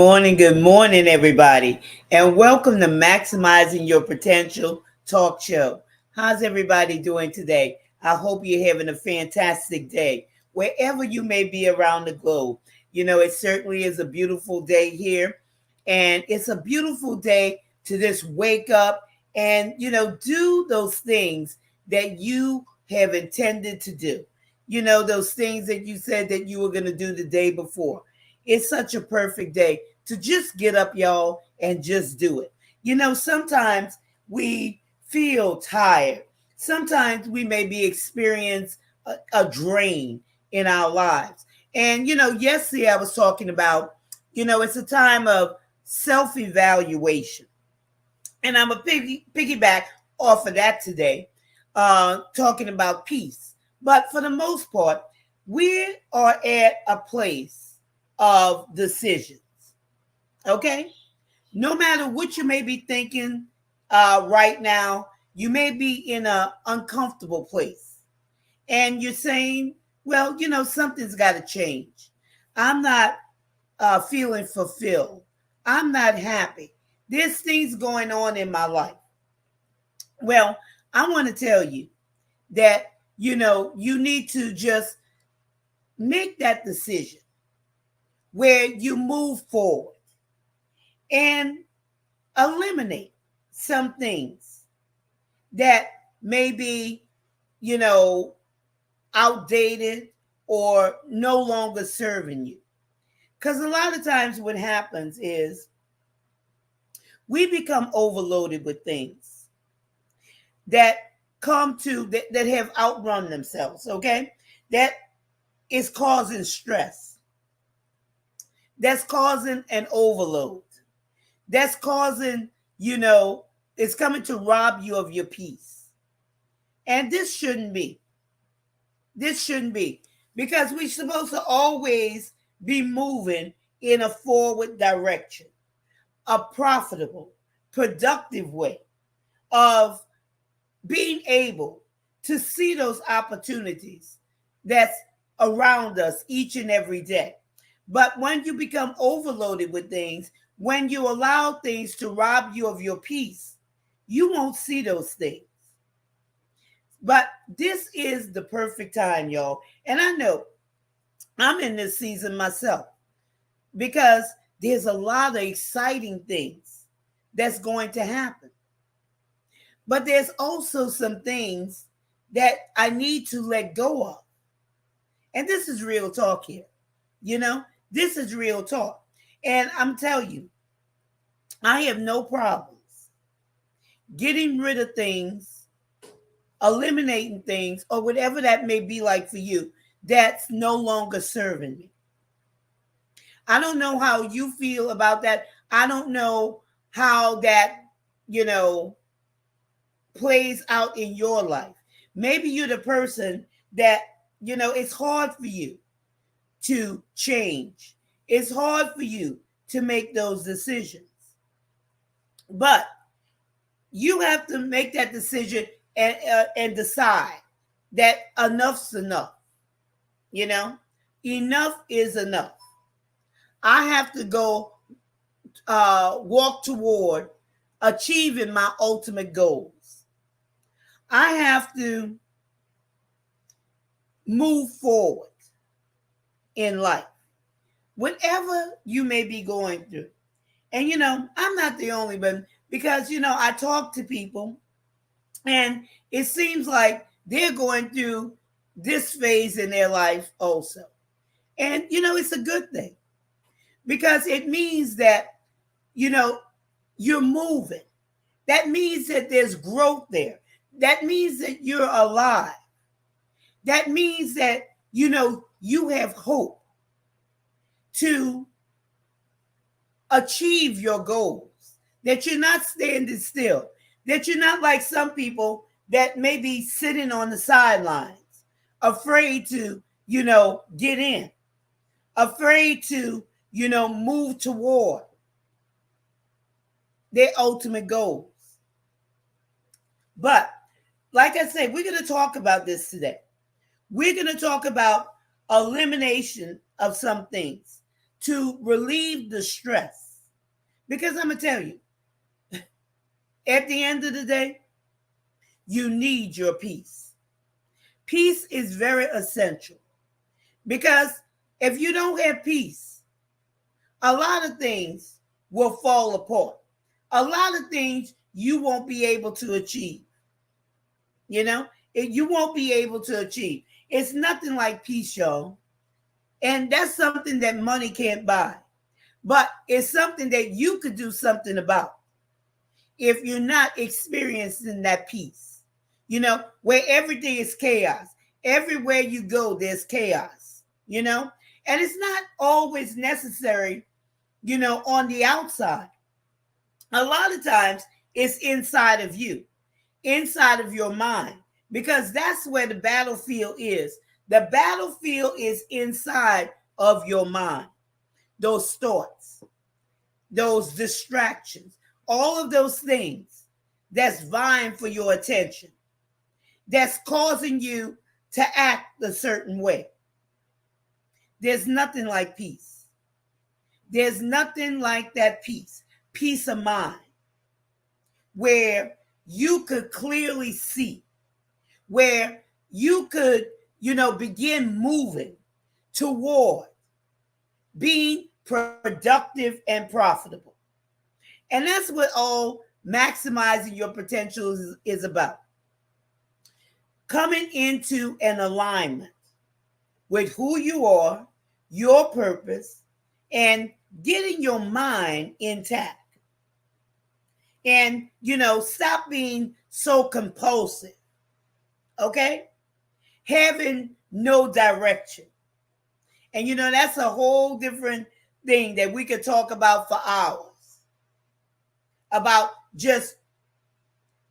Good morning, everybody, and welcome to Maximizing Your Potential Talk Show. How's everybody doing today? I hope you're having a fantastic day, wherever you may be around the globe. It certainly is a beautiful day here, and it's a beautiful day to just wake up and, do those things that you have intended to do. Those things that you said that you were going to do the day before. It's such a perfect day to just get up, y'all, and just do it. Sometimes we feel tired. Sometimes we may be experience a drain in our lives. And, yesterday I was talking about, it's a time of self-evaluation. And I'm a piggyback off of that today, talking about peace. But for the most part, we are at a place of decisions. Okay? No matter what you may be thinking right now, you may be in an uncomfortable place. And you're saying, well, something's got to change. I'm not feeling fulfilled. I'm not happy. There's things going on in my life. Well, I want to tell you that, you need to just make that decision where you move forward and eliminate some things that may be, outdated or no longer serving you. Because a lot of times what happens is we become overloaded with things that that have outrun themselves, okay? That is causing stress. That's causing an overload. That's causing, it's coming to rob you of your peace. And this shouldn't be. This shouldn't be. Because we're supposed to always be moving in a forward direction, a profitable, productive way of being able to see those opportunities that's around us each and every day. But when you become overloaded with things, when you allow things to rob you of your peace, you won't see those things. But this is the perfect time, y'all. And I know I'm in this season myself because there's a lot of exciting things that's going to happen. But there's also some things that I need to let go of. And this is real talk here. This is real talk. And I'm telling you, I have no problems getting rid of things, eliminating things, or whatever that may be like for you that's no longer serving me. I don't know how you feel about that. I don't know how that, plays out in your life. Maybe you're the person that, it's hard for you to change. It's hard for you to make those decisions. But you have to make that decision and decide that enough's enough. Enough is enough. I have to go walk toward achieving my ultimate goals. I have to move forward in life, whatever you may be going through. And, I'm not the only one because, I talk to people and it seems like they're going through this phase in their life also. And, it's a good thing because it means that, you're moving. That means that there's growth there. That means that you're alive. That means that, you have hope to achieve your goals, that you're not standing still, that you're not like some people that may be sitting on the sidelines, afraid to, get in, afraid to, move toward their ultimate goals. But like I said, we're going to talk about this today. We're going to talk about elimination of some things to relieve the stress. Because I'm going to tell you, at the end of the day, you need your peace. Peace is very essential because if you don't have peace, a lot of things will fall apart. A lot of things you won't be able to achieve. You know, you won't be able to achieve. It's nothing like peace, y'all. And that's something that money can't buy. But it's something that you could do something about if you're not experiencing that peace. You know, where everything is chaos. Everywhere you go, there's chaos, you know? And it's not always necessary, you know, on the outside. A lot of times it's inside of you, inside of your mind, because that's where the battlefield is. The battlefield is inside of your mind. Those thoughts, those distractions, all of those things that's vying for your attention, that's causing you to act a certain way. There's nothing like peace. There's nothing like that peace of mind, where you could clearly see, where you could, you know, begin moving toward being productive and profitable. And that's what all maximizing your potential is about. Coming into an alignment with who you are, your purpose, and getting your mind intact. And, you know, stop being so compulsive, okay? Having no direction. And, you know, that's a whole different thing that we could talk about for hours. About just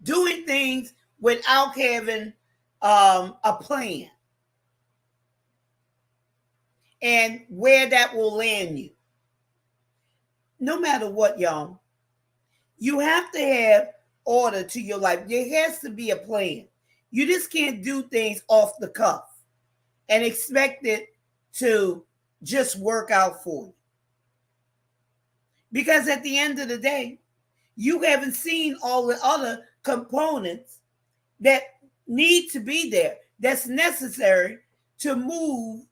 doing things without having a plan. And where that will land you. No matter what, y'all, you have to have order to your life. There has to be a plan. You just can't do things off the cuff and expect it to just work out for you. Because at the end of the day, you haven't seen all the other components that need to be there, that's necessary to move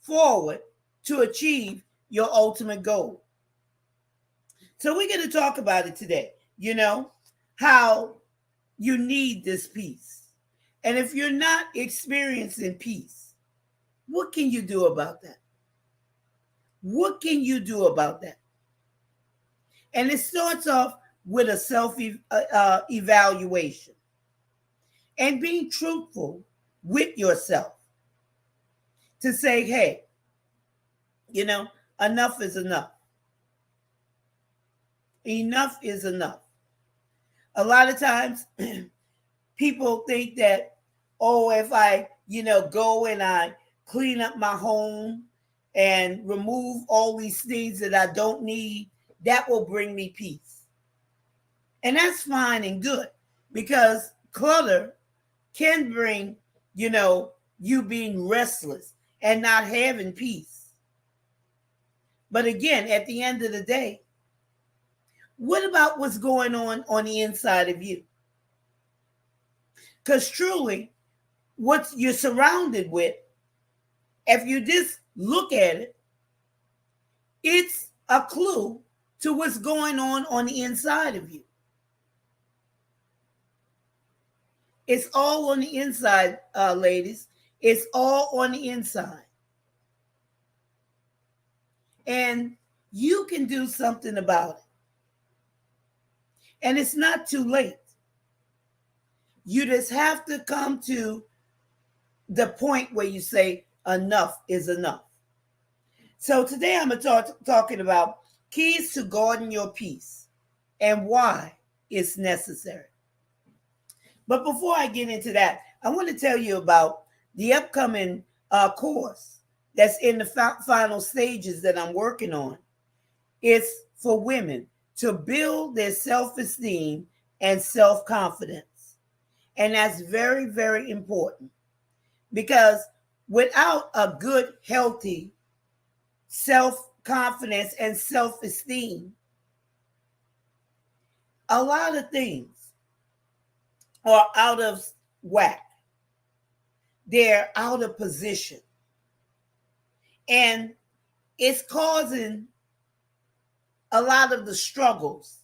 forward to achieve your ultimate goal. So we're going to talk about it today, you know, how you need this peace. And if you're not experiencing peace, what can you do about that? What can you do about that? And it starts off with a self-evaluation and being truthful with yourself to say, hey, you know, enough is enough. Enough is enough. A lot of times people think that, oh, if I, you know, go and I clean up my home and remove all these things that I don't need, that will bring me peace. And that's fine and good, because clutter can bring, you know, you being restless and not having peace. But again, at the end of the day, what about what's going on the inside of you? Because truly, what you're surrounded with, if you just look at it, it's a clue to what's going on the inside of you. It's all on the inside, ladies. It's all on the inside. And you can do something about it. And it's not too late. You just have to come to the point where you say enough is enough. So today I'm talking about keys to guarding your peace and why it's necessary. But before I get into that, I want to tell you about the upcoming course that's in the final stages that I'm working on. It's for women to build their self-esteem and self-confidence. And that's very, very important, because without a good, healthy self confidence and self-esteem, a lot of things are out of whack. They're out of position. And it's causing a lot of the struggles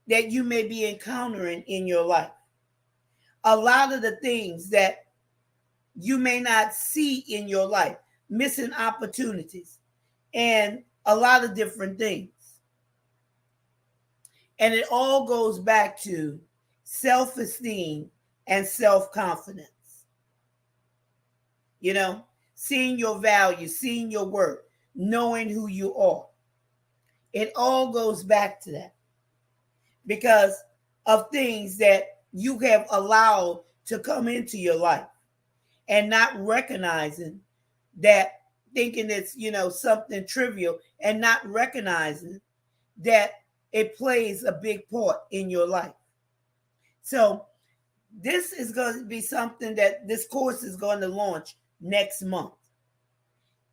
that you may be encountering in your life. A lot of the things that you may not see in your life, missing opportunities, and a lot of different things. And it all goes back to self-esteem and self-confidence. You know, seeing your value, seeing your worth, knowing who you are. It all goes back to that because of things that you have allowed to come into your life and not recognizing that, thinking it's, something trivial, and not recognizing that it plays a big part in your life. So this is going to be something that this course is going to launch next month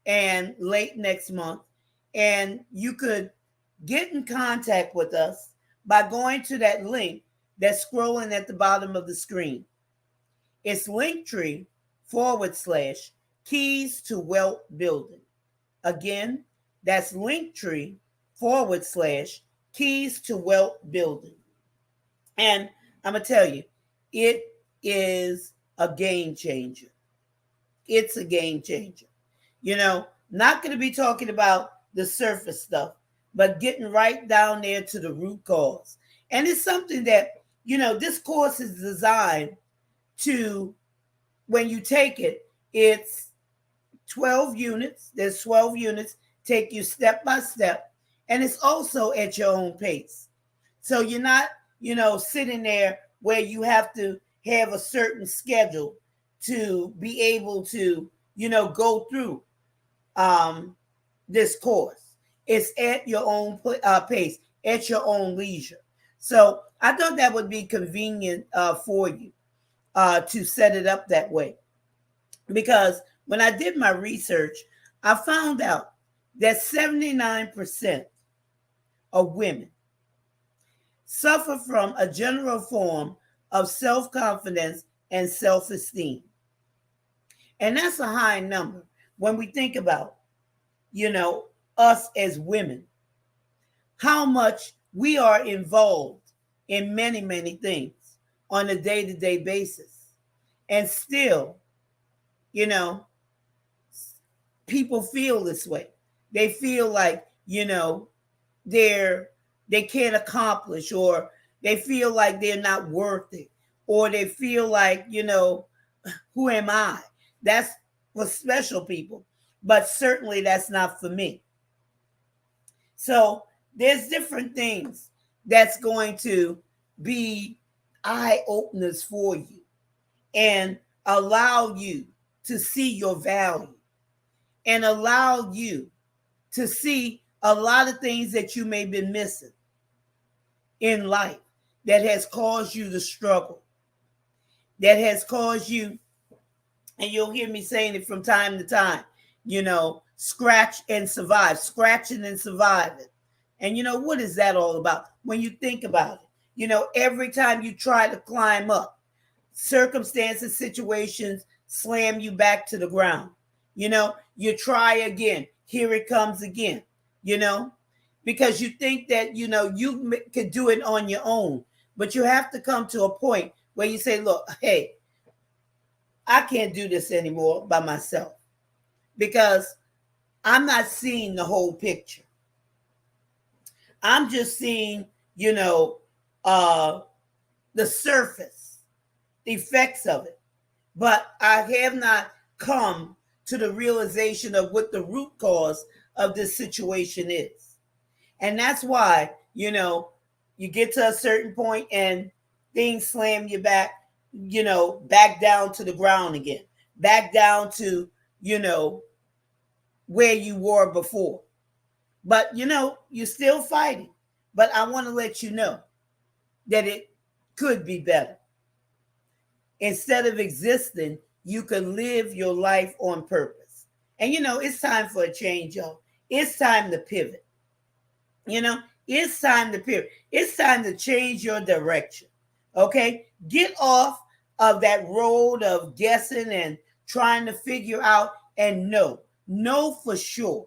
and late next month. And you could get in contact with us by going to that link that's scrolling at the bottom of the screen. It's Linktree/Keys to Wealth Building. Again, that's Linktree/Keys to Wealth Building. And I'm going to tell you, it is a game changer. It's a game changer. Not going to be talking about the surface stuff, but getting right down there to the root cause. And it's something that, this course is designed to, when you take it, it's 12 units. There's 12 units, take you step by step. And it's also at your own pace. So you're not, sitting there where you have to have a certain schedule to be able to, go through this course. It's at your own pace, at your own leisure. So I thought that would be convenient for you to set it up that way. Because when I did my research, I found out that 79% of women suffer from a general form of self-confidence and self-esteem. And that's a high number when we think about, us as women, how much we are involved in many, many things on a day-to-day basis. And still, people feel this way. They feel like, they can't accomplish, or they feel like they're not worth it, or they feel like, who am I? That's for special people, but certainly that's not for me. So there's different things that's going to be eye openers for you and allow you to see your value and allow you to see a lot of things that you may be missing in life that has caused you to struggle, that has caused you, and you'll hear me saying it from time to time, scratch and survive, scratching and surviving. And what is that all about? When you think about it, every time you try to climb up, circumstances, situations slam you back to the ground. You try again. Here it comes again, because you think that, you could do it on your own. But you have to come to a point where you say, look, hey, I can't do this anymore by myself because I'm not seeing the whole picture. I'm just seeing, the surface effects of it. But I have not come to the realization of what the root cause of this situation is. And that's why, you get to a certain point and things slam you back, back down to the ground again, back down to, where you were before. But, you're still fighting. But I want to let you know that it could be better. Instead of existing, you can live your life on purpose. And, it's time for a change, y'all. It's time to pivot. You know, it's time to pivot. It's time to change your direction. Okay? Get off of that road of guessing and trying to figure out and know for sure,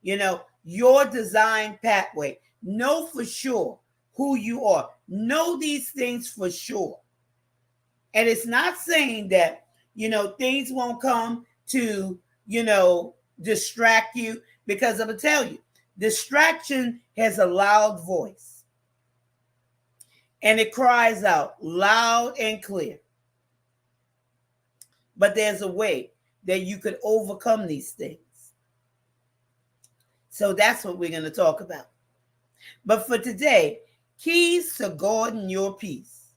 your design pathway. Know for sure who you are. Know these things for sure. And it's not saying that, things won't come to, distract you, because I'm going to tell you, distraction has a loud voice and it cries out loud and clear. But there's a way that you could overcome these things. So that's what we're going to talk about. But for today, keys to guarding your peace.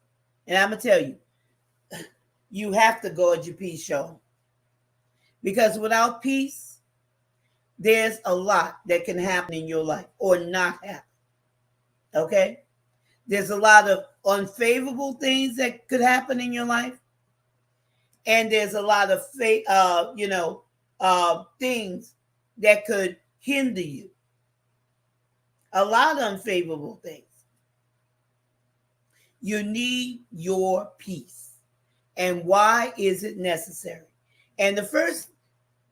And I'm going to tell you, you have to guard your peace, y'all. Because without peace, there's a lot that can happen in your life or not happen. Okay? There's a lot of unfavorable things that could happen in your life. And there's a lot of things that could hinder you. A lot of unfavorable things. You need your peace. And why is it necessary? And the first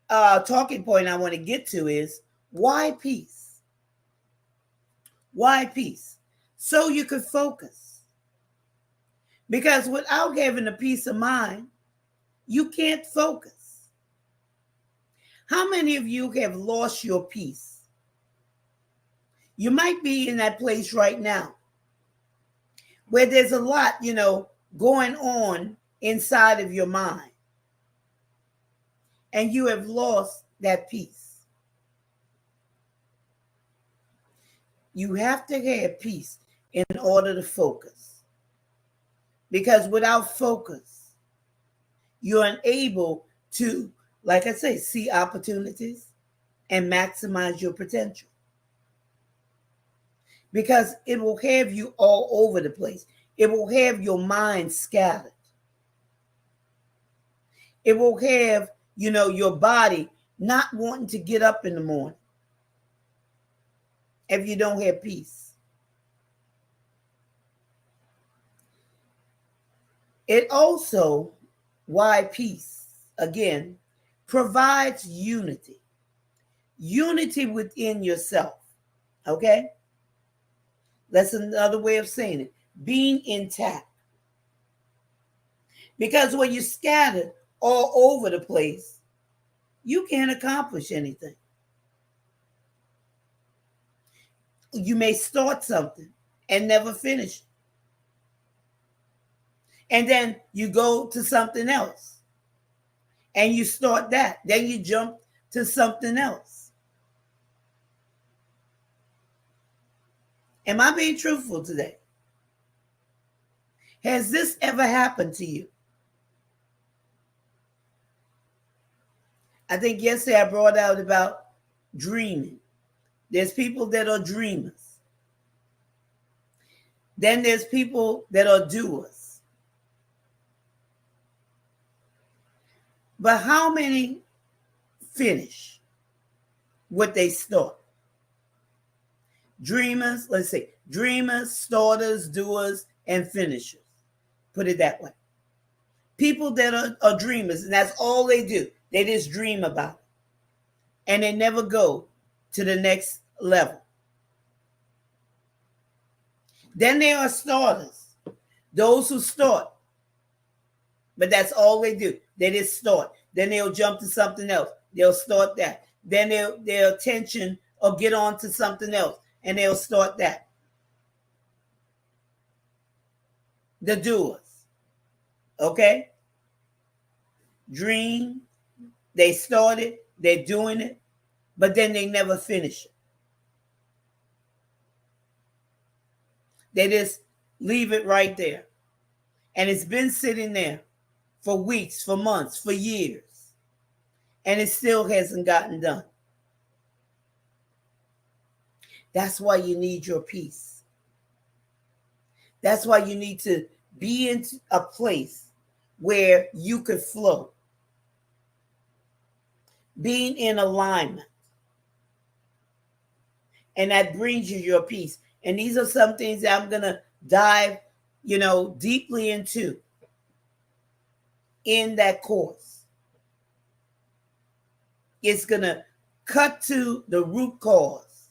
talking point I want to get to is, why peace? Why peace? So you could focus. Because without having a peace of mind, you can't focus. How many of you have lost your peace? You might be in that place right now where there's a lot, going on inside of your mind. And you have lost that peace. You have to have peace in order to focus. Because without focus, you're unable to, like I say, see opportunities and maximize your potential. Because it will have you all over the place. It will have your mind scattered. It will have, your body not wanting to get up in the morning if you don't have peace. It also, why peace, again, provides unity. Unity within yourself. Okay? That's another way of saying it. Being intact. Because when you're scattered all over the place, you can't accomplish anything. You may start something and never finish it. And then you go to something else and you start that. Then you jump to something else. Am I being truthful today? Has this ever happened to you? I think yesterday I brought out about dreaming. There's people that are dreamers. Then there's people that are doers. But how many finish what they start? Dreamers, let's say, dreamers, starters, doers, and finishers. Put it that way. People that are dreamers, and that's all they do. They just dream about it. And they never go to the next level. Then there are starters. Those who start. But that's all they do. They just start. Then they'll jump to something else. They'll start that. Then their attention will get on to something else. And they'll start that. The doers. Okay? Dream. They started. They're doing it. But then they never finish it. They just leave it right there. And it's been sitting there for weeks, for months, for years. And it still hasn't gotten done. That's why you need your peace. That's why you need to be in a place where you could flow. Being in alignment. And that brings you your peace. And these are some things that I'm going to dive, deeply into in that course. It's going to cut to the root cause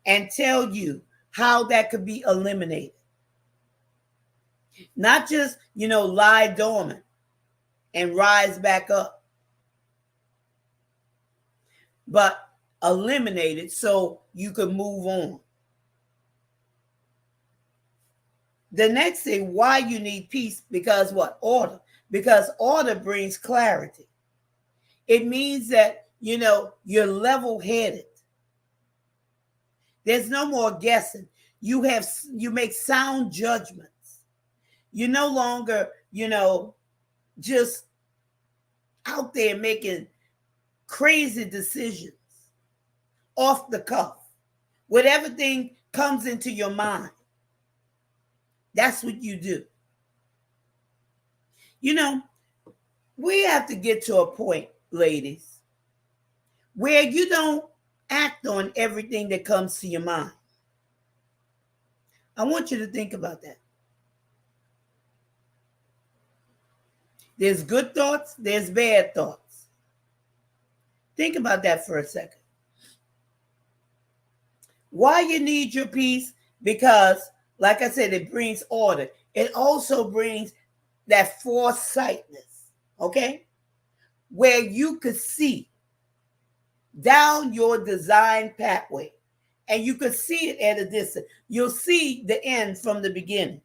and tell you how that could be eliminated. Not just, lie dormant and rise back up, but eliminate it so you can move on. The next thing, why you need peace, because what? Order. Because order brings clarity. It means that, you're level-headed. There's no more guessing. You make sound judgments. You're no longer, just out there making crazy decisions off the cuff. Whatever thing comes into your mind, that's what you do. We have to get to a point, ladies, where you don't act on everything that comes to your mind. I want you to think about that. There's good thoughts, there's bad thoughts. Think about that for a second. Why you need your peace? Because, like I said, it brings order. It also brings that foresightness, okay? Where you could see down your design pathway, and you could see it at a distance. You'll see the end from the beginning.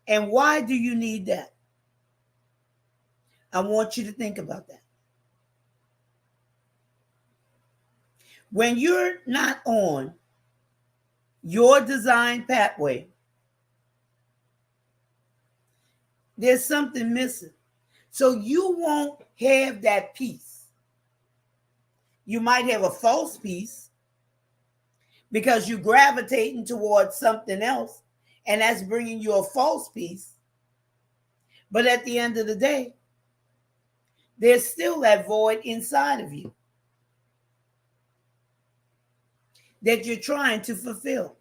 And why do you need that? I want you to think about that. When you're not on your design pathway, there's something missing. So you won't have that peace. You might have a false peace because you're gravitating towards something else, and that's bringing you a false peace. But at the end of the day, there's still that void inside of you that you're trying to fulfill.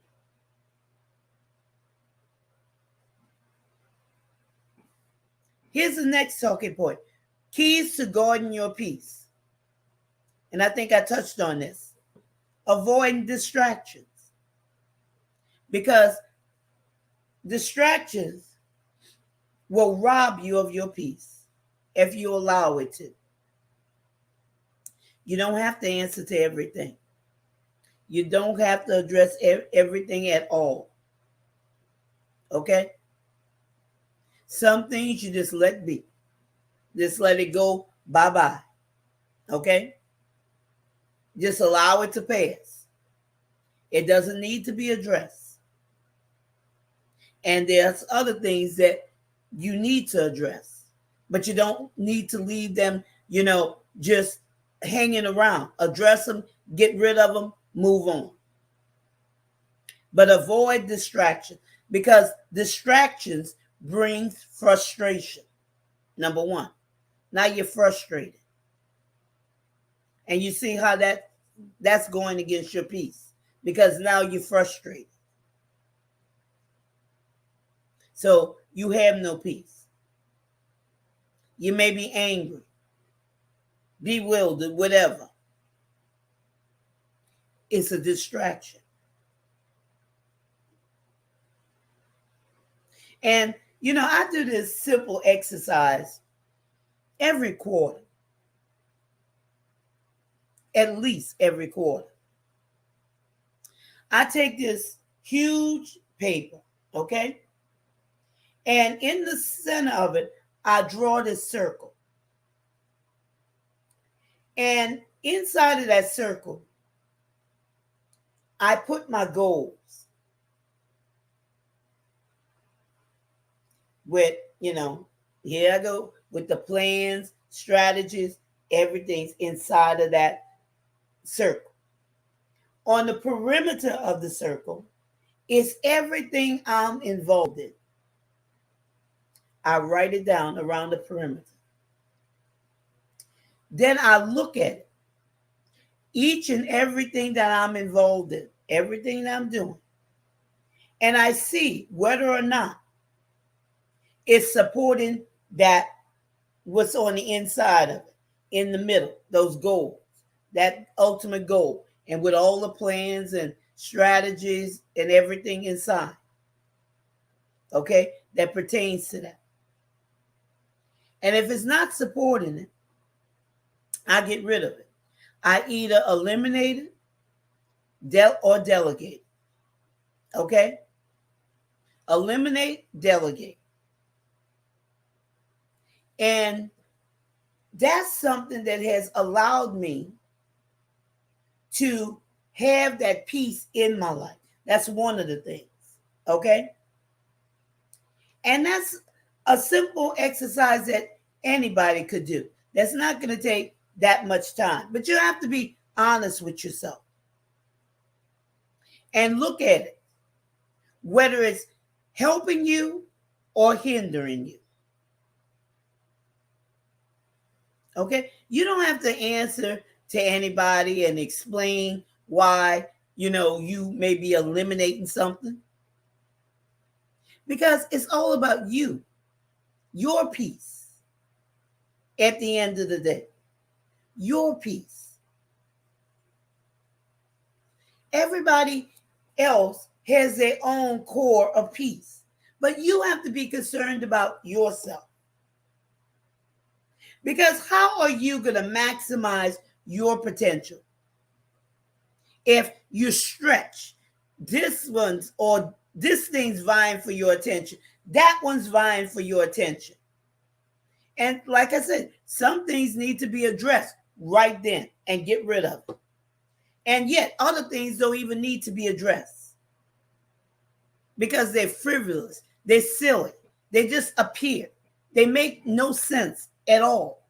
Here's the next talking point. Keys to guarding your peace. And I think I touched on this. Avoiding distractions. Because distractions will rob you of your peace if you allow it to. You don't have to answer to everything. You don't have to address everything at all. Okay? Some things you just let be. Just let it go bye-bye. Okay? Just allow it to pass. It doesn't need to be addressed. And there's other things that you need to address. But you don't need to leave them, just hanging around. Address them, get rid of them, move on. But avoid distraction, because distractions bring frustration. Number one. Now you're frustrated. And you see how that's going against your peace, because now you're frustrated. So you have no peace. You may be angry, bewildered, whatever. It's a distraction. And, I do this simple exercise every quarter. At least every quarter. I take this huge paper, okay? And in the center of it, I draw this circle. And inside of that circle, I put my goals with, here I go with the plans, strategies, everything's inside of that circle. On the perimeter of the circle is everything I'm involved in. I write it down around the perimeter. Then I look at it. each and everything that I'm involved in, everything that I'm doing, and I see whether or not it's supporting that what's on the inside of it, in the middle, those goals, that ultimate goal, and with all the plans and strategies and everything inside, okay, that pertains to that. And if it's not supporting it, I get rid of it. I either eliminate it or delegate. Okay? Eliminate, delegate. And that's something that has allowed me to have that peace in my life. That's one of the things. Okay? And that's a simple exercise that anybody could do. That's not going to take that much time. But you have to be honest with yourself and look at it, whether it's helping you or hindering you. Okay? You don't have to answer to anybody and explain why, you may be eliminating something. Because it's all about you, your peace at the end of the day. Your peace. Everybody else has their own core of peace, but you have to be concerned about yourself. Because how are you going to maximize your potential if you stretch this thing's vying for your attention, that one's vying for your attention? And like I said, some things need to be addressed right then and get rid of it. And yet other things don't even need to be addressed because they're frivolous, they're silly, they just appear. They make no sense at all.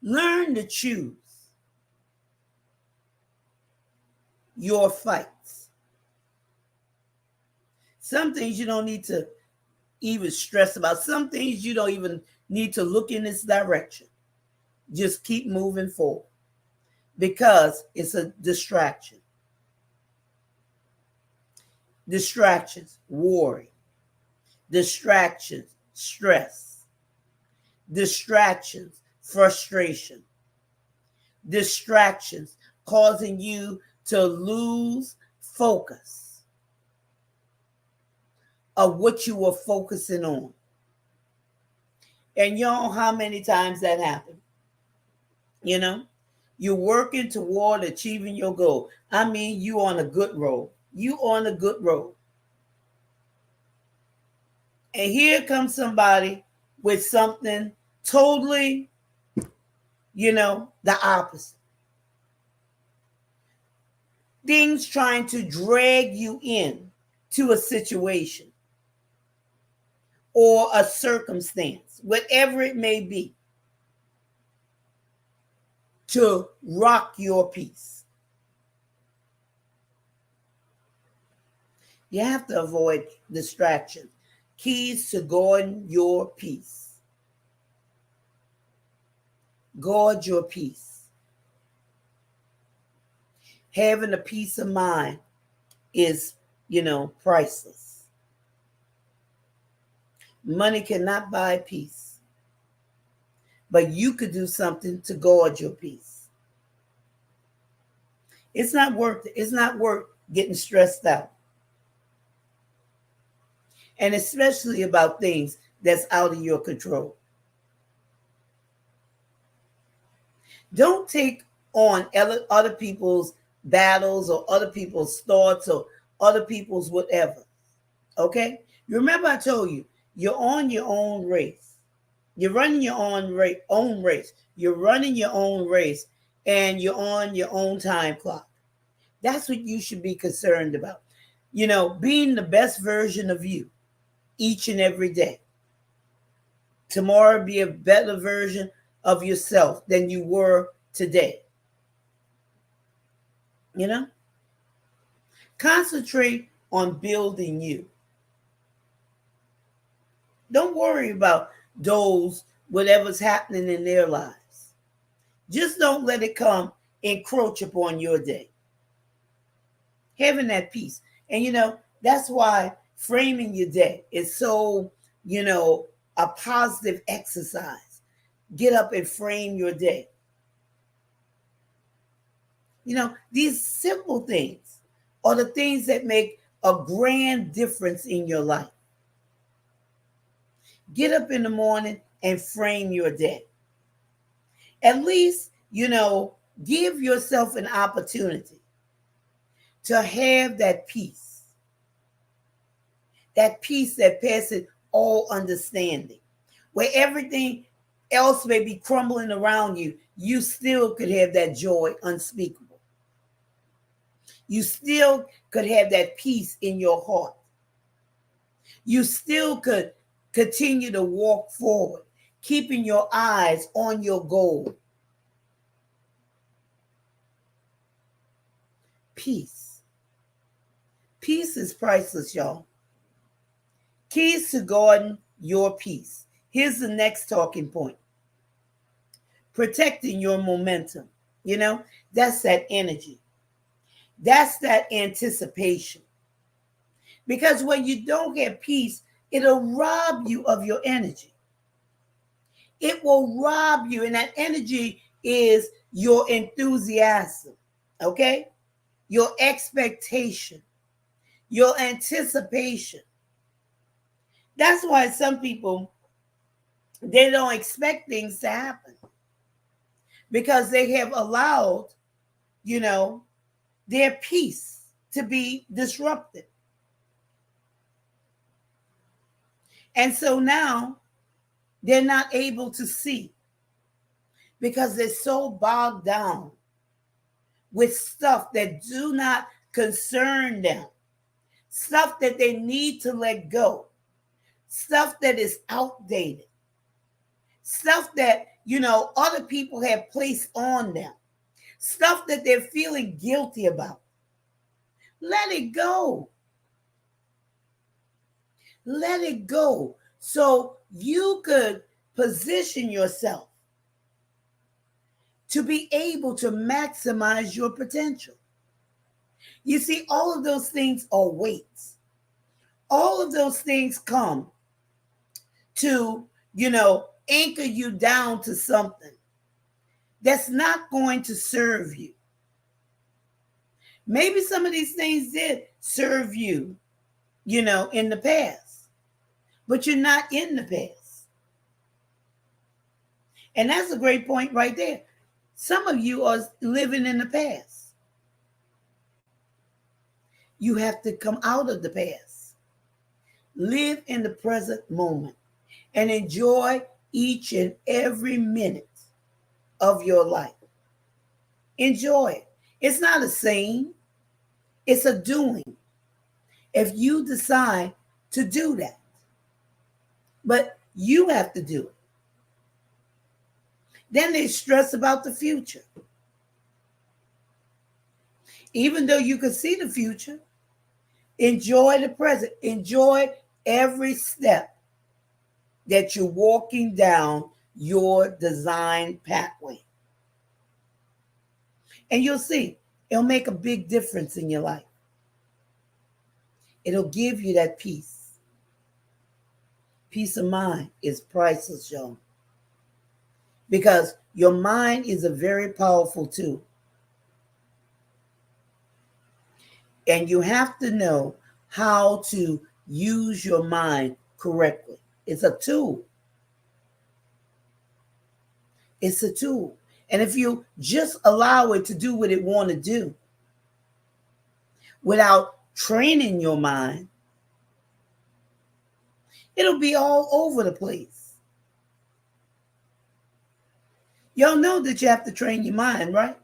Learn to choose your fights. Some things you don't need to even stress about. Some things you don't even need to look in this direction. Just keep moving forward because it's a distraction. Distractions, worry. Distractions, stress. Distractions, frustration. Distractions causing you to lose focus of what you were focusing on. And you know how many times that happened. You're working toward achieving your goal. I mean, you on a good road. You on a good road. And here comes somebody with something totally, the opposite. Things trying to drag you in to a situation or a circumstance, whatever it may be, to rock your peace. You have to avoid distraction. Keys to guarding your peace. Guard your peace. Having a peace of mind is, priceless. Money cannot buy peace. But you could do something to guard your peace. It's not worth it. It's not worth getting stressed out. And especially about things that's out of your control. Don't take on other people's battles or other people's thoughts or other people's whatever. Okay? You remember I told you, you're on your own race. You're running your own race. You're running your own race and you're on your own time clock. That's what you should be concerned about. Being the best version of you each and every day. Tomorrow be a better version of yourself than you were today. Concentrate on building you. Don't worry about those, whatever's happening in their lives. Just don't let it come encroach upon your day. Having that peace. And that's why framing your day is so, a positive exercise. Get up and frame your day. These simple things are the things that make a grand difference in your life. Get up in the morning and frame your day. At least, give yourself an opportunity to have that peace that passes all understanding, where everything else may be crumbling around you, you still could have that joy unspeakable. You still could have that peace in your heart. You still could continue to walk forward, keeping your eyes on your goal. Peace. Peace is priceless, y'all. Keys to guarding your peace. Here's the next talking point. Protecting your momentum. That's that energy. That's that anticipation. Because when you don't have peace, it'll rob you of your energy. It will rob you, and that energy is your enthusiasm, okay? Your expectation, your anticipation. That's why some people, they don't expect things to happen because they have allowed, their peace to be disrupted. And so now they're not able to see because they're so bogged down with stuff that do not concern them, stuff that they need to let go, stuff that is outdated, stuff that, other people have placed on them, stuff that they're feeling guilty about. Let it go. Let it go so you could position yourself to be able to maximize your potential. You see, all of those things are weights. All of those things come to, anchor you down to something that's not going to serve you. Maybe some of these things did serve you, in the past, but you're not in the past. And that's a great point right there. Some of you are living in the past. You have to come out of the past. Live in the present moment and enjoy each and every minute of your life. Enjoy it. It's not a saying, it's a doing. If you decide to do that, but you have to do it. Then they stress about the future. Even though you can see the future, enjoy the present. Enjoy every step that you're walking down your design pathway. And you'll see, it'll make a big difference in your life. It'll give you that peace. Peace of mind is priceless, y'all. Because your mind is a very powerful tool. And you have to know how to use your mind correctly. It's a tool. It's a tool. And if you just allow it to do what it want to do without training your mind, it'll be all over the place. Y'all know that you have to train your mind, right?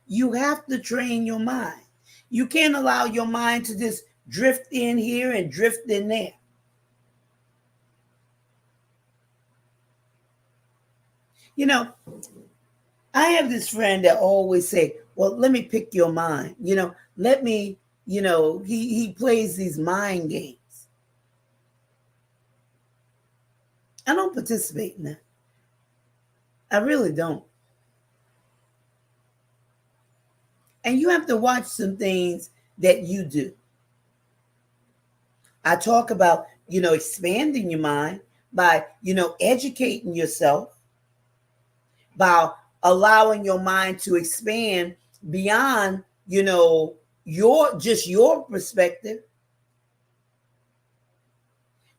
You have to train your mind. You can't allow your mind to just drift in here and drift in there. I have this friend that always say, well, let me pick your mind. Let me, he plays these mind games. I don't participate in that. I really don't. And you have to watch some things that you do. I talk about, expanding your mind by, educating yourself, by allowing your mind to expand beyond, your perspective.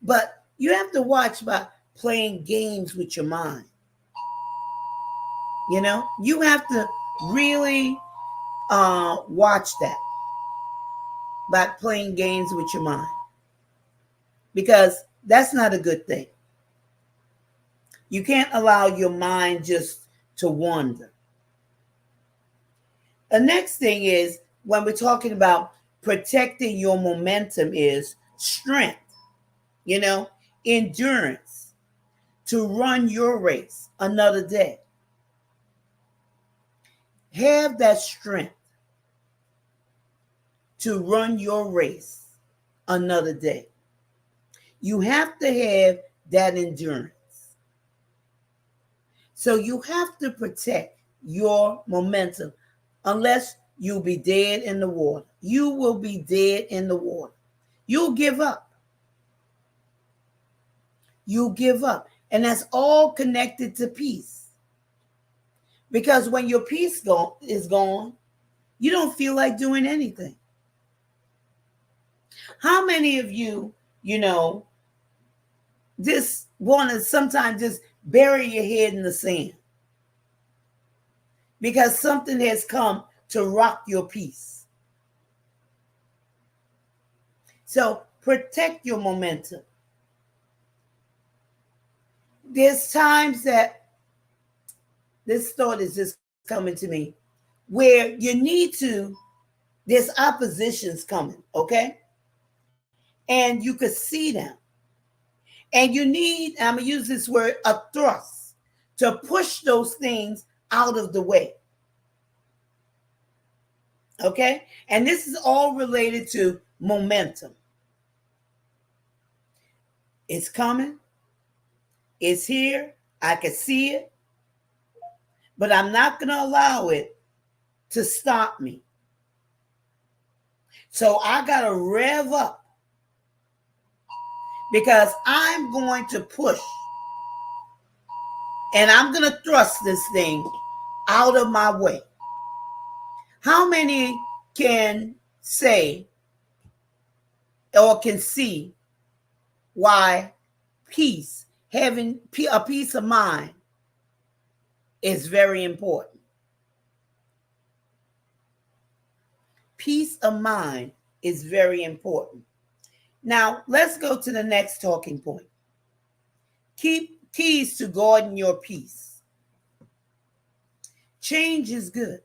But you have to watch by playing games with your mind. You have to really watch that by playing games with your mind, because that's not a good thing. You can't allow your mind just to wander. The next thing is, when we're talking about protecting your momentum, is strength, endurance to run your race another day. Have that strength to run your race another day. You have to have that endurance. So you have to protect your momentum, unless you'll be dead in the water. You will be dead in the water. You'll give up. You'll give up. And that's all connected to peace. Because when your peace is gone, you don't feel like doing anything. How many of you, just want to sometimes just bury your head in the sand because something has come to rock your peace? So protect your momentum. There's times that this thought is just coming to me where you need to, there's oppositions coming, okay? And you could see them. And you need, I'm going to use this word, a thrust to push those things out of the way. Okay? And this is all related to momentum. It's coming. It's here. I can see it. But I'm not going to allow it to stop me. So I got to rev up, because I'm going to push. And I'm going to thrust this thing out of my way. How many can say or can see why peace, having a peace of mind, is very important? Peace of mind is very important. Now, let's go to the next talking point. Keys to guarding your peace. Change is good.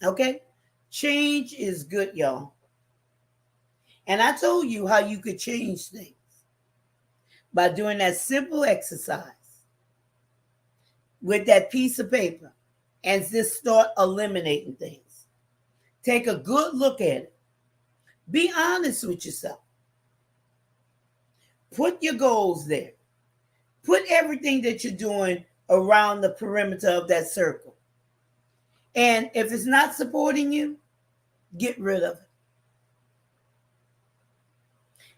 Okay? Change is good, y'all. And I told you how you could change things by doing that simple exercise with that piece of paper and just start eliminating things. Take a good look at it. Be honest with yourself. Put your goals there. Put everything that you're doing around the perimeter of that circle. And if it's not supporting you, get rid of it.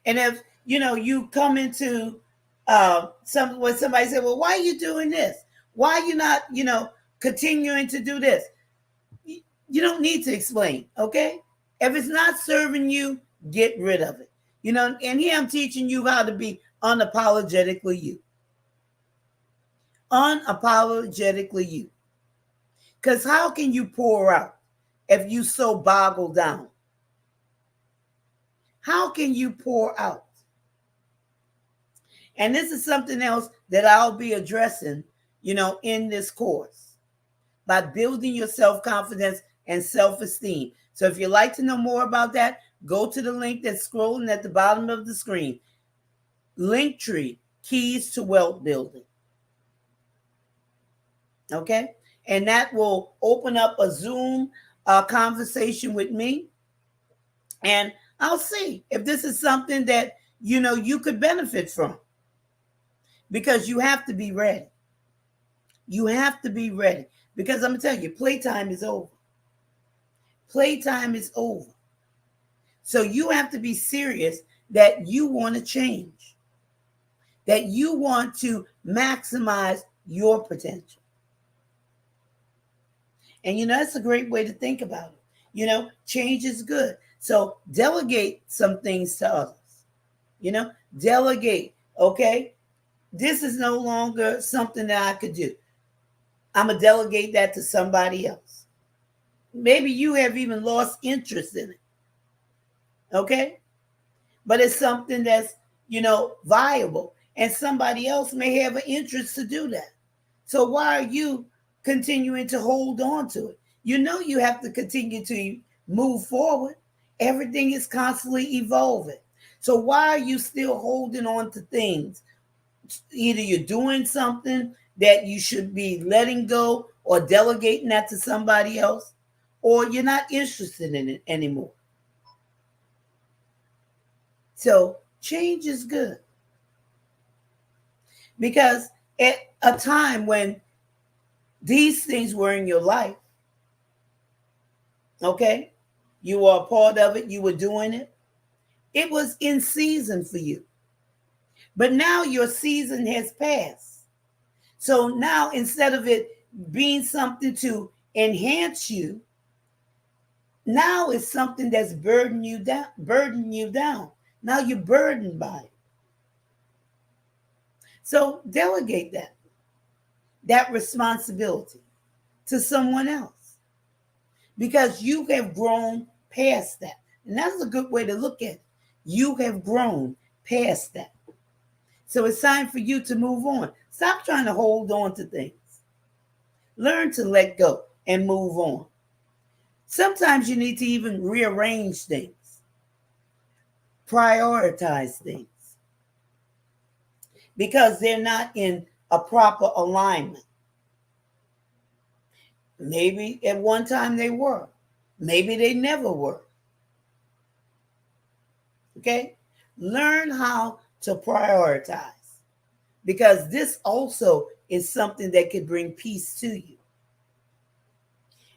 And if, you come into when somebody said, well, why are you doing this? Why are you not, continuing to do this? You don't need to explain, okay? If it's not serving you, get rid of it. And here I'm teaching you how to be unapologetically you. Unapologetically you. Because how can you pour out if you so boggle down? How can you pour out? And this is something else that I'll be addressing, in this course, by building your self-confidence and self-esteem. So if you'd like to know more about that, go to the link that's scrolling at the bottom of the screen. Linktree, Keys to Wealth Building. Okay? And that will open up a Zoom conversation with me. And I'll see if this is something that, you could benefit from. Because you have to be ready. You have to be ready. Because I'm going to tell you, playtime is over. Playtime is over. So you have to be serious that you want to change, that you want to maximize your potential. And that's a great way to think about it. Change is good. So delegate some things to others. Delegate. Okay, this is no longer something that I could do. I'm going to delegate that to somebody else. Maybe you have even lost interest in it. Okay, but it's something that's viable, and somebody else may have an interest to do that. So why are you continuing to hold on to it? You have to continue to move forward. Everything is constantly evolving. So why are you still holding on to things? Either you're doing something that you should be letting go or delegating that to somebody else, or you're not interested in it anymore. So change is good. Because at a time when these things were in your life, okay, you were a part of it, you were doing it, it was in season for you. But now your season has passed. So now instead of it being something to enhance you, now it's something that's burdening you down. Now you're burdened by it. So delegate that responsibility to someone else, because you have grown past that. And that's a good way to look at it. You have grown past that. So it's time for you to move on. Stop trying to hold on to things. Learn to let go and move on. Sometimes you need to even rearrange things, prioritize things, because they're not in a proper alignment. Maybe at one time they were. Maybe they never were. Okay? Learn how to prioritize, because this also is something that could bring peace to you.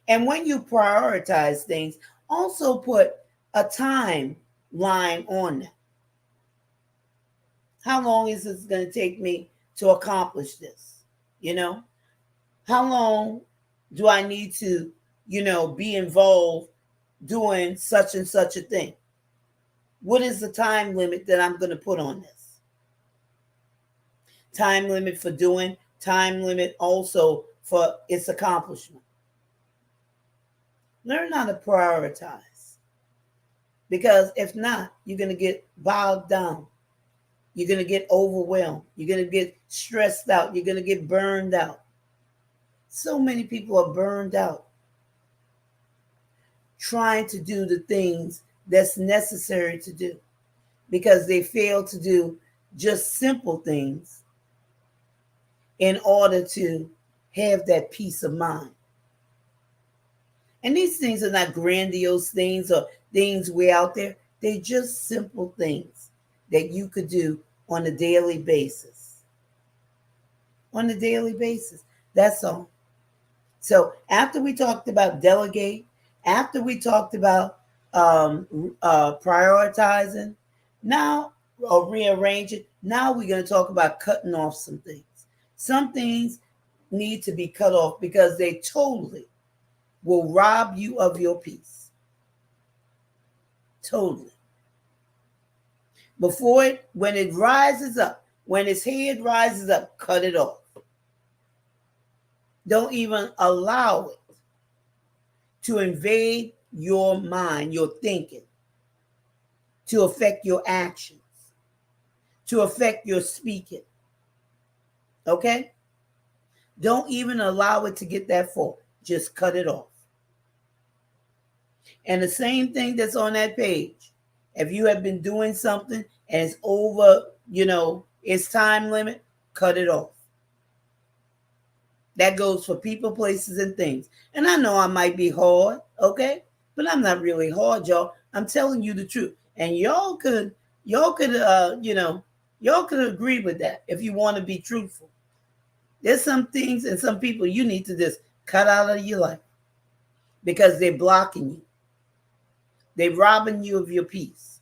And when you prioritize things, also put a timeline on that. How long is this going to take me to accomplish this? How long do I need to, be involved doing such and such a thing? What is the time limit that I'm going to put on this? Time limit for doing, time limit also for its accomplishment. Learn how to prioritize, because if not, you're going to get bogged down. You're going to get overwhelmed. You're going to get stressed out. You're going to get burned out. So many people are burned out trying to do the things that's necessary to do, because they fail to do just simple things in order to have that peace of mind. And these things are not grandiose things or things way out there. They're just simple things that you could do on a daily basis. On a daily basis. That's all. So after we talked about delegate, after we talked about prioritizing, now, or rearranging, now we're going to talk about cutting off some things. Some things need to be cut off because they totally will rob you of your peace. Totally. When it rises up, when its head rises up, cut it off. Don't even allow it to invade your mind, your thinking, to affect your actions, to affect your speaking. Okay? Don't even allow it to get that far. Just cut it off. And the same thing that's on that page. If you have been doing something and it's over, its time limit, cut it off. That goes for people, places, and things. And I know I might be hard, okay? But I'm not really hard, y'all. I'm telling you the truth. And y'all could agree with that if you want to be truthful. There's some things and some people you need to just cut out of your life because they're blocking you. They're robbing you of your peace.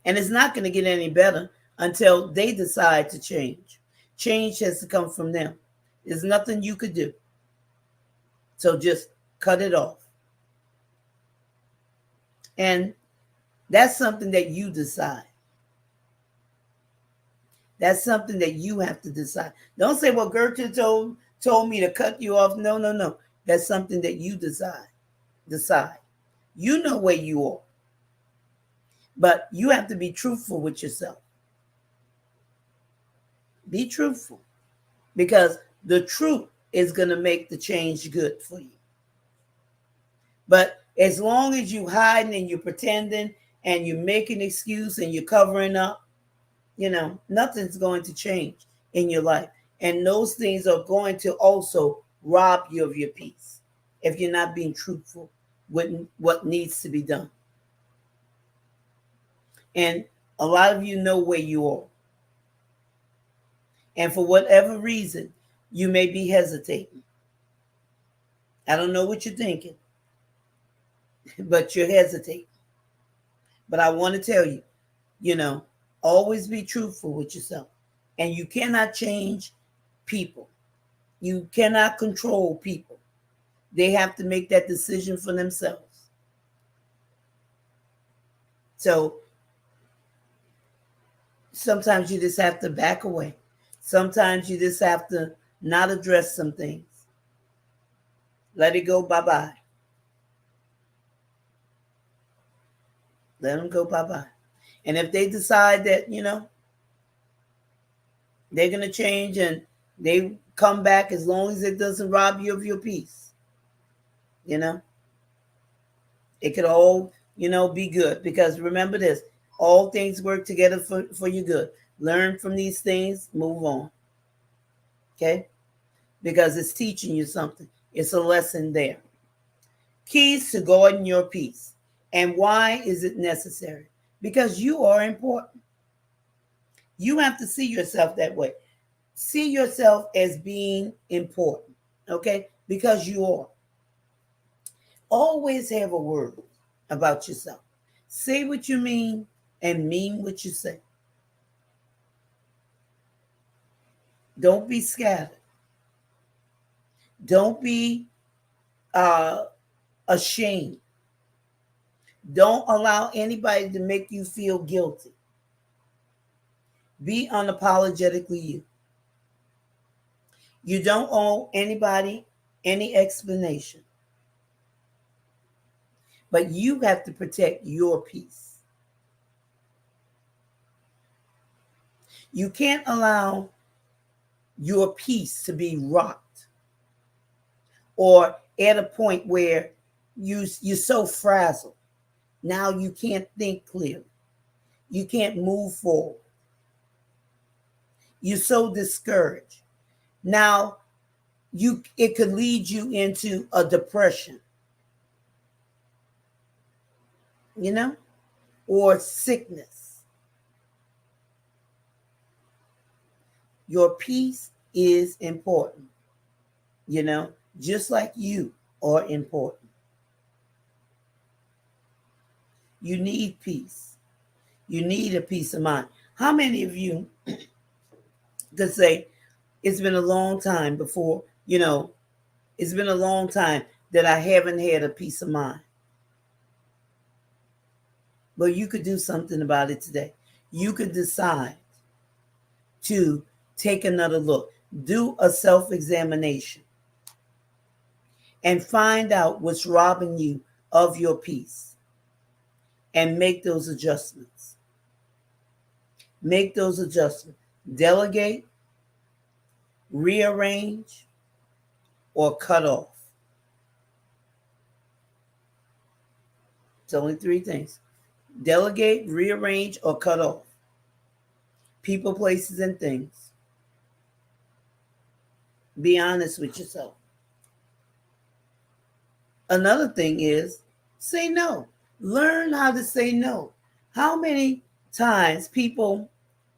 And it's not going to get any better until they decide to change. Change has to come from them. There's nothing you could do. So just cut it off. And that's something that you decide. That's something that you have to decide. Don't say, well, Gertrude told me to cut you off. No, no, no. That's something that you decide. You know where you are. But you have to be truthful with yourself. Be truthful. Because the truth is going to make the change good for you. But as long as you hiding and you're pretending and you make an excuse and you're covering up, nothing's going to change in your life. And those things are going to also rob you of your peace if you're not being truthful with what needs to be done. And a lot of you know where you are. And for whatever reason, you may be hesitating. I don't know what you're thinking, but you're hesitating. But I want to tell you, always be truthful with yourself. And you cannot change people. You cannot control people. They have to make that decision for themselves. So sometimes you just have to back away. Sometimes you just have to not address some things. Let it go bye-bye. Let them go bye-bye. And if they decide that, they're going to change and they come back, as long as it doesn't rob you of your peace, it could all, be good. Because remember this, all things work together for your good. Learn from these things, move on. Okay? Because it's teaching you something. It's a lesson there. Keys to guarding your peace. And why is it necessary? Because you are important. You have to see yourself that way. See yourself as being important. Okay? Because you are. Always have a word about yourself. Say what you mean and mean what you say. Don't be scattered. Don't be ashamed. Don't allow anybody to make you feel guilty. Be unapologetically you. You don't owe anybody any explanation. But you have to protect your peace. You can't allow your peace to be rocked or at a point where you're so frazzled. Now you can't think clearly. You can't move forward. You're so discouraged. Now it could lead you into a depression, or sickness. Your peace is important, just like you are important. You need peace. You need a peace of mind. How many of you could say, it's been a long time before, it's been a long time that I haven't had a peace of mind? But you could do something about it today. You could decide to take another look. Do a self-examination and find out what's robbing you of your peace. And make those adjustments. Make those adjustments. Delegate, rearrange, or cut off. It's only 3 things. Delegate, rearrange, or cut off. People, places, and things. Be honest with yourself. Another thing is, say no. Learn how to say no. How many times people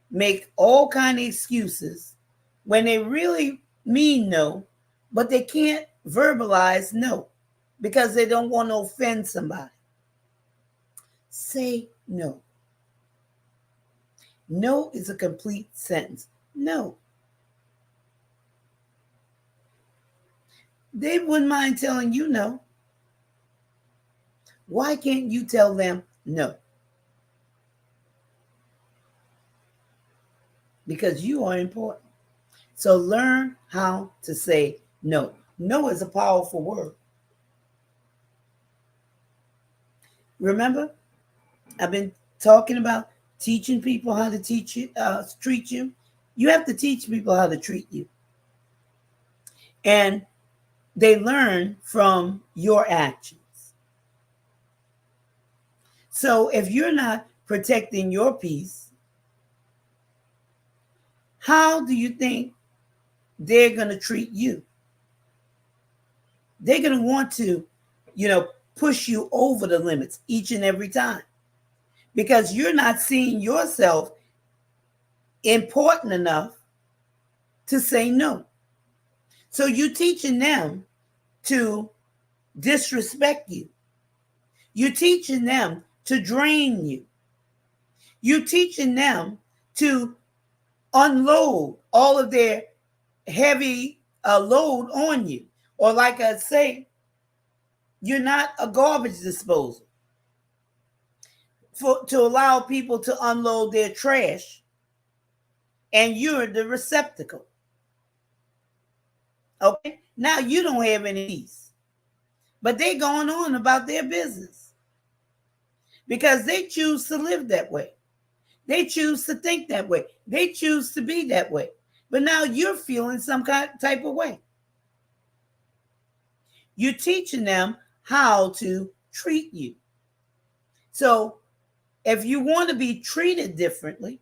make all kind of excuses when they really mean no, but they can't verbalize no because they don't want to offend somebody. Say no. No is a complete sentence. No. They wouldn't mind telling you no. Why can't you tell them no? Because you are important. So learn how to say no. No is a powerful word. Remember, I've been talking about teaching people how to treat you. You have to teach people how to treat you. And they learn from your actions. So if you're not protecting your peace, how do you think they're going to treat you? They're going to want to, push you over the limits each and every time because you're not seeing yourself important enough to say no. So you're teaching them to disrespect you. You're teaching them to drain you. You're teaching them to unload all of their heavy load on you. Or like I say, you're not a garbage disposal to allow people to unload their trash, and you're the receptacle. Okay? Now you don't have any peace. But they're going on about their business because they choose to live that way. They choose to think that way. They choose to be that way. But now you're feeling some type of way. You're teaching them how to treat you. So if you want to be treated differently,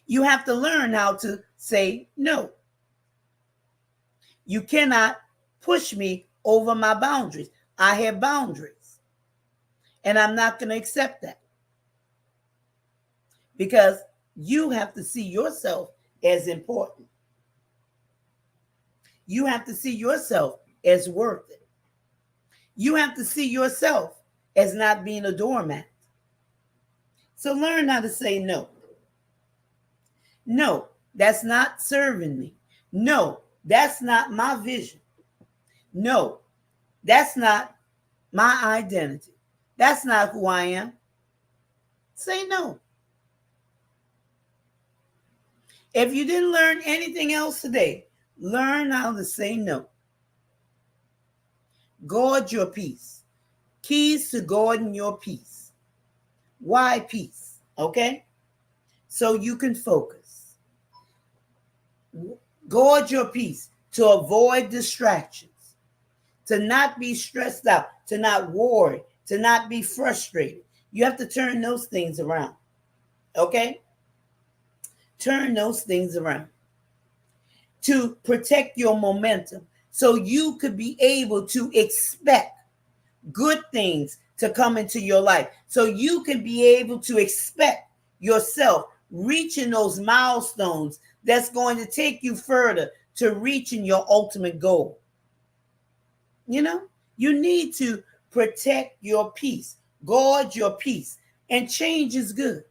you have to learn how to say no. You cannot push me over my boundaries. I have boundaries. And I'm not going to accept that. Because you have to see yourself as important. You have to see yourself as worth it. You have to see yourself as not being a doormat. So learn how to say no. No, that's not serving me. No, that's not my vision. No, that's not my identity. That's not who I am. Say no. If you didn't learn anything else today, learn how to say no. Guard your peace. Keys to guarding your peace. Why peace? Okay? So you can focus. Guard your peace to avoid distractions, to not be stressed out, to not worry, to not be frustrated. You have to turn those things around. Okay? Turn those things around. To protect your momentum so you could be able to expect good things to come into your life. So you can be able to expect yourself reaching those milestones that's going to take you further to reaching your ultimate goal. You need to protect your peace, guard your peace, and change is good.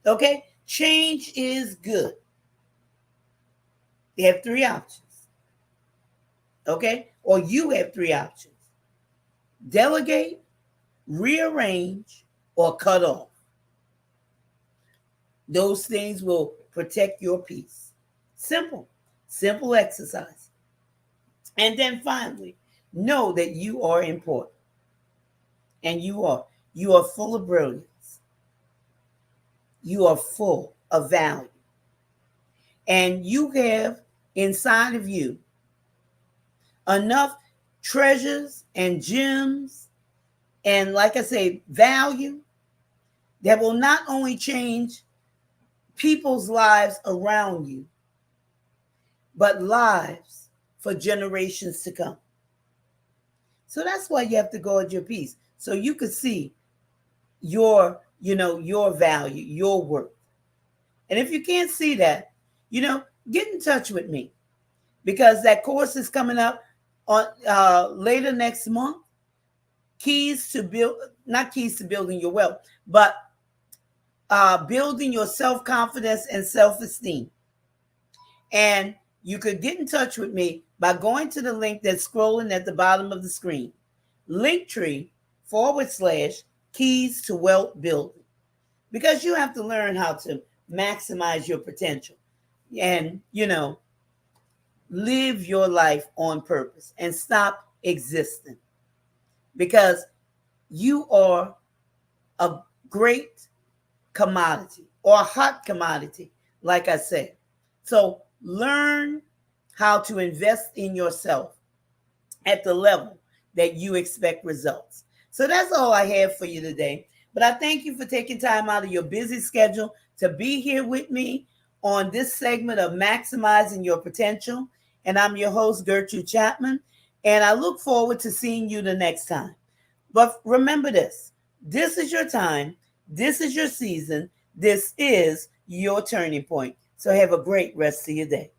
Okay? Change is good. They have three options. Okay? Or you have three options. Delegate, rearrange, or cut off. Those things will protect your peace. Simple exercise. And then finally, know that you are important. And you are full of brilliance. You are full of value. And you have inside of you enough treasures and gems and, like I say, value that will not only change people's lives around you, but lives for generations to come. So that's why you have to guard your peace, so you could see your value, your worth. And if you can't see that, get in touch with me, because that course is coming up on later next month. keys to build, not keys to building your wealth, but building your self-confidence and self-esteem. And you could get in touch with me by going to the link that's scrolling at the bottom of the screen. Linktree/keys to wealth building. Because you have to learn how to maximize your potential and, live your life on purpose and stop existing. Because you are a great commodity or a hot commodity, like I said. So learn how to invest in yourself at the level that you expect results. So that's all I have for you today. But I thank you for taking time out of your busy schedule to be here with me on this segment of Maximizing Your Potential. And I'm your host, Gertrude Chapman. And I look forward to seeing you the next time. But remember this is your time. This is your season. This is your turning point. So have a great rest of your day.